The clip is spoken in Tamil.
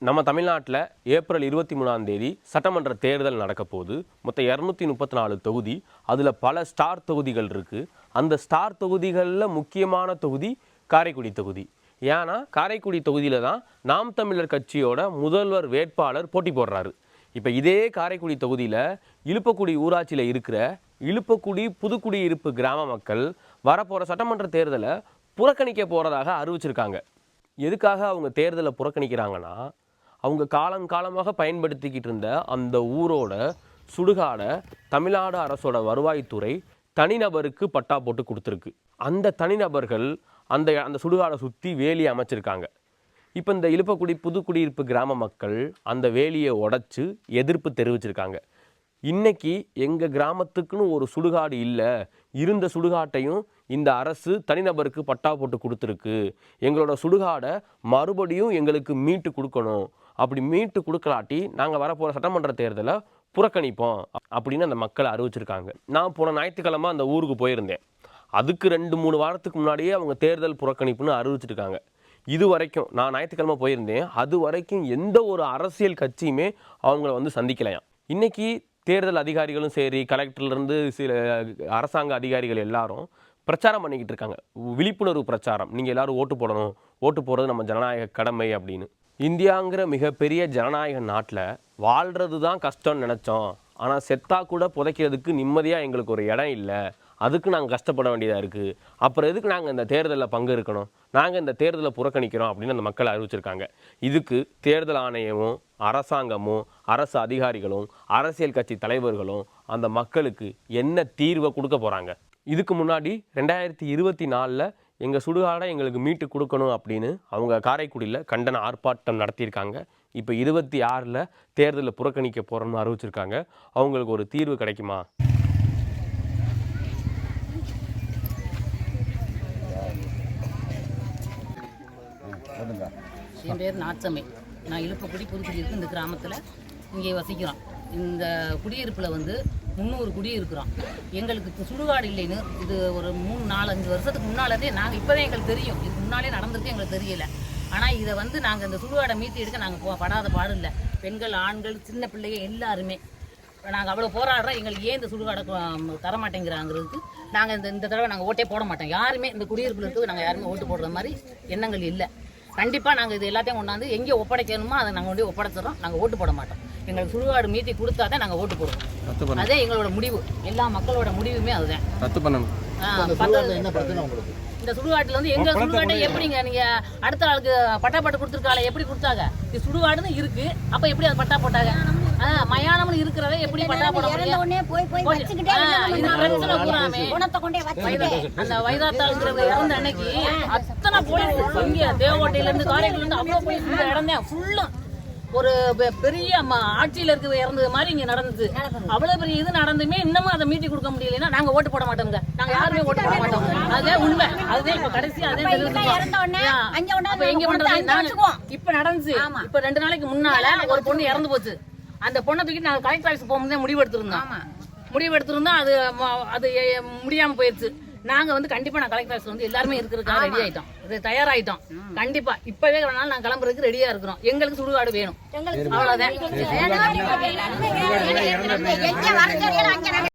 நம்ம தமிழ்நாட்டில் ஏப்ரல் 23 சட்டமன்ற தேர்தல் நடக்க போகுது. மொத்தம் 234 தொகுதி. அதில் பல ஸ்டார் தொகுதிகள் இருக்குது. அந்த ஸ்டார் தொகுதிகளில் முக்கியமான தொகுதி காரைக்குடி தொகுதி. ஏன்னா காரைக்குடி தொகுதியில் தான் நாம் தமிழர் கட்சியோட முதல்வர் வேட்பாளர் போட்டி போடுறாரு. இப்போ இதே காரைக்குடி தொகுதியில் இலுப்பக்குடி ஊராட்சியில் இருக்கிற இலுப்பக்குடி புதுக்குடியிருப்பு கிராம மக்கள் வரப்போகிற சட்டமன்ற தேர்தலை புறக்கணிக்க போகிறதாக அறிவிச்சிருக்காங்க. எதுக்காக அவங்க தேர்தலை புறக்கணிக்கிறாங்கன்னா, அவங்க காலங்காலமாக பயன்படுத்திக்கிட்டு இருந்த அந்த ஊரோட சுடுகாடை தமிழ்நாடு அரசோட வருவாய்த்துறை தனிநபருக்கு பட்டா போட்டு கொடுத்துருக்கு. அந்த தனிநபர்கள் அந்த சுடுகாடை சுற்றி வேலியை அமைச்சிருக்காங்க. இப்போ இந்த இலுப்பக்குடி புதுக்குடியிருப்பு கிராம மக்கள் அந்த வேலியை உடைச்சு எதிர்ப்பு தெரிவிச்சிருக்காங்க. இன்னைக்கு எங்கள் கிராமத்துக்குன்னு ஒரு சுடுகாடு இல்லை, இருந்த சுடுகாட்டையும் இந்த அரசு தனிநபருக்கு பட்டா போட்டு கொடுத்துருக்கு, எங்களோட சுடுகாடை மறுபடியும் எங்களுக்கு மீட்டு கொடுக்கணும், அப்படி மீட்டு கொடுக்கலாட்டி நாங்கள் வரப்போகிற சட்டமன்ற தேர்தலை புறக்கணிப்போம் அப்படின்னு அந்த மக்களை அறிவிச்சிருக்காங்க. நான் போன ஞாயிற்றுக்கிழமை அந்த ஊருக்கு போயிருந்தேன். அதுக்கு 2-3 வாரத்துக்கு முன்னாடியே அவங்க தேர்தல் புறக்கணிப்புன்னு அறிவிச்சிருக்காங்க. இது வரைக்கும் நான் ஞாயிற்றுக்கிழமை போயிருந்தேன், அது வரைக்கும் எந்த ஒரு அரசியல் கட்சியுமே அவங்கள சந்திக்கலையாம். இன்னைக்கு தேர்தல் அதிகாரிகளும் சரி, கலெக்டர்லேருந்து சில அரசாங்க அதிகாரிகள் எல்லாரும் பிரச்சாரம் பண்ணிக்கிட்டு இருக்காங்க. விழிப்புணர்வு பிரச்சாரம், நீங்கள் எல்லாரும் ஓட்டு போடணும், ஓட்டு போடுறது நம்ம ஜனநாயக கடமை அப்படின்னு. இந்தியாங்கிற மிகப்பெரிய ஜனநாயக நாட்டில் வாழ்கிறது தான் கஷ்டம்னு நினச்சோம். ஆனால் செத்தா கூட புதைக்கிறதுக்கு நிம்மதியாக எங்களுக்கு ஒரு இடம் இல்லை, அதுக்கு நாங்கள் கஷ்டப்பட வேண்டியதாக இருக்குது. அப்புறம் எதுக்கு நாங்கள் இந்த தேர்தலில் பங்கு இருக்கணும், நாங்கள் இந்த தேர்தலை புறக்கணிக்கிறோம் அப்படின்னு அந்த மக்கள் அறிவிச்சிருக்காங்க. இதுக்கு தேர்தல் ஆணையமும் அரசாங்கமும் அரசு அதிகாரிகளும் அரசியல் கட்சி தலைவர்களும் அந்த மக்களுக்கு என்ன தீர்வை கொடுக்க போகிறாங்க? இதுக்கு முன்னாடி 2024 எங்கள் சுடுகாடை எங்களுக்கு மீட்டு கொடுக்கணும் அப்படின்னு அவங்க காரைக்குடியில் கண்டன ஆர்ப்பாட்டம் நடத்தியிருக்காங்க. இப்போ 26 தேர்தலில் புறக்கணிக்க போகிறோம்னு அறிவிச்சிருக்காங்க. அவங்களுக்கு ஒரு தீர்வு கிடைக்குமா? என் பேர் நாச்சம்மை. நான் இலுப்பக்குடி புதுக்குடியிருப்பு இந்த கிராமத்தில் இங்கே வசிக்கிறோம். இந்த குடியிருப்பில் 300 குடி இருக்கிறோம். எங்களுக்கு சுடுகாடு இல்லைன்னு இது ஒரு 3-4-5 வருஷத்துக்கு முன்னாலே நாங்கள் இப்போதான் எங்களுக்கு தெரியும். இதுக்கு முன்னாலே நடந்திருக்கு, எங்களுக்கு தெரியல. ஆனால் இதை நாங்கள் இந்த சுடுகாடை மீட்டி எடுக்க நாங்கள் படாத பாடு இல்லை. பெண்கள், ஆண்கள், சின்ன பிள்ளைங்க எல்லாருமே நாங்கள் அவ்வளோ போராடுறோம். எங்களுக்கு ஏன் இந்த சுடுகாடை தரமாட்டேங்கிறாங்கிறதுக்கு நாங்கள் இந்த தடவை நாங்கள் ஓட்டே போட மாட்டோம். யாருமே இந்த குடியிருப்பில் இருக்குது நாங்கள் யாருமே ஓட்டு போடுற மாதிரி எண்ணங்கள் இல்லை. கண்டிப்பாக நாங்கள் இது எல்லாத்தையும் கொண்டாந்து எங்கே ஒப்படைக்கணுமோ அதை நாங்கள் கொண்டு ஒப்படைச்சிடறோம். நாங்கள் ஓட்டு போட மாட்டோம். எங்களுக்கு சுடுகாடு மீட்டி கொடுத்தா தான் நாங்கள் ஓட்டு போடுவோம். அதே எங்களோட முடிவு. எல்லா மக்களோட முடிவுமே அதுதான். இந்த சுடுகாட்டில் எங்கள் சுடுகாட்டை எப்படிங்க நீங்கள் அடுத்த ஆளுக்கு பட்டா போட்டு கொடுத்துருக்காங்க? எப்படி கொடுத்தாங்க? இது சுடுகாடுன்னு இருக்கு, அப்போ எப்படி அதை பட்டா போட்டாங்க? மயானம்னு இருக்கிறத எப்படி பட்டா போட முடியும்? அந்த வைதாத்தாளுங்கிறவங்க இறந்த அன்னைக்கு அத்தனை போலீஸ் இங்கே தேவகோட்டையில இருந்து காரைக்குடில இருந்து அவ்வளோ போலீஸ் இறந்தேன். ஃபுல்லும் ஒரு பெரிய ஆட்சியில் இருக்க இறந்தது மாதிரி இங்க நடந்தது. அவ்வளவு பெரிய இது நடந்துமே இன்னமும் அதை மீட்டி கொடுக்க முடியலன்னா நாங்க ஓட்டு போட மாட்டோங்க. நாங்க யாருமே ஓட்டு போட மாட்டோம். அதே உண்மை. அதுதான் இப்ப கடைசி அதே எங்க பண்றது? இப்ப நடந்துச்சு. இப்ப 2 நாளைக்கு முன்னால ஒரு பொண்ணு இறந்து போச்சு. அந்த பொண்ணை தூக்கி நாங்க கலெக்டர் ஆஃபீஸ் போகும்போது முடிவு எடுத்திருந்தோம். அது முடியாம போயிருச்சு. நாங்க கண்டிப்பா நான் கலெக்டர் ஆஃபீஸ் எல்லாருமே இருக்கிறதுக்காக ரெடி ஆயிட்டோம், தயாராயிட்டோம். கண்டிப்பா இப்பவே வேணாலும் நாங்க கிளம்புறதுக்கு ரெடியா இருக்கிறோம். எங்களுக்கு சுடுகாடு வேணும், அவ்வளவுதான்.